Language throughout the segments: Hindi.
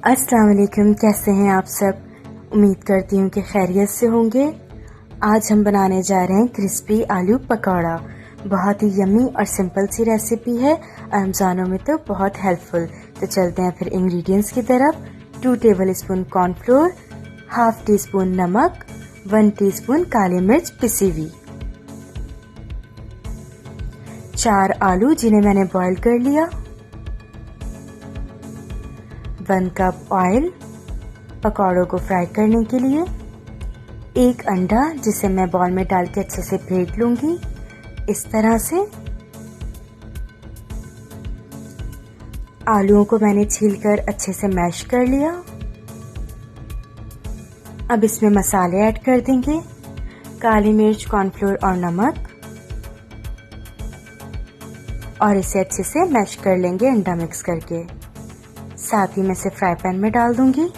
अस्सलाम वालेकुम, कैसे हैं आप सब। उम्मीद करती हूँ कि खैरियत से होंगे। आज हम बनाने जा रहे हैं क्रिस्पी आलू पकौड़ा। बहुत ही यम्मी और सिंपल सी रेसिपी है, रमज़ानों में तो बहुत हेल्पफुल। तो चलते हैं फिर इंग्रेडिएंट्स की तरफ। 2 tablespoon cornflour, half tea spoon नमक, 1 टीस्पून काली मिर्च पिसी हुई, 4 आलू जिन्हें मैंने बॉईल कर लिया, 1 कप ऑयल पकौड़ों को फ्राई करने के लिए, 1 अंडा जिसे मैं बॉल में डाल के अच्छे से फेंट लूंगी इस तरह से। आलूओं को मैंने छीलकर अच्छे से मैश कर लिया। अब इसमें मसाले ऐड कर देंगे, काली मिर्च, कॉर्नफ्लोर और नमक, और इसे अच्छे से मैश कर लेंगे अंडा मिक्स करके। साथ ही मैं इसे फ्राई पैन में डाल दूंगी।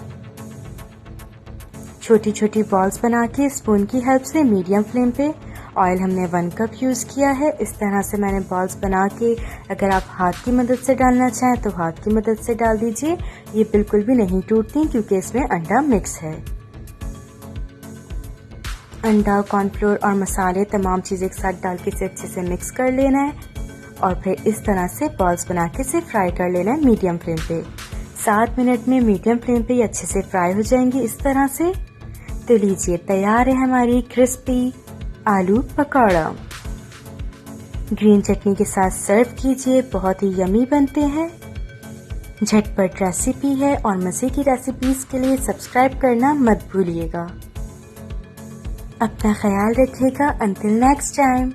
छोटी छोटी बॉल्स बना के स्पून की हेल्प से मीडियम फ्लेम पे, ऑयल हमने 1 कप यूज़ किया है। इस तरह से मैंने बॉल्स बना के, अगर आप हाथ की मदद से डालना चाहें तो हाथ की मदद से डाल दीजिए। ये बिल्कुल भी नहीं टूटती क्योंकि इसमें अंडा मिक्स है। अंडा, कॉर्नफ्लोर और मसाले तमाम चीज़ें एक साथ डाल के इसे अच्छे से मिक्स कर लेना है और फिर इस तरह से बॉल्स बना के इसे फ्राई कर लेना है मीडियम फ्लेम पे। 7 मिनट में मीडियम फ्लेम पे ये अच्छे से फ्राई हो जाएंगे इस तरह से। तो लीजिए, तैयार है हमारी क्रिस्पी आलू पकौड़ा। ग्रीन चटनी के साथ सर्व कीजिए, बहुत ही यमी बनते हैं। झटपट रेसिपी है और मज़े की रेसिपीज के लिए सब्सक्राइब करना मत भूलिएगा। अपना ख्याल रखिएगा। Until next time.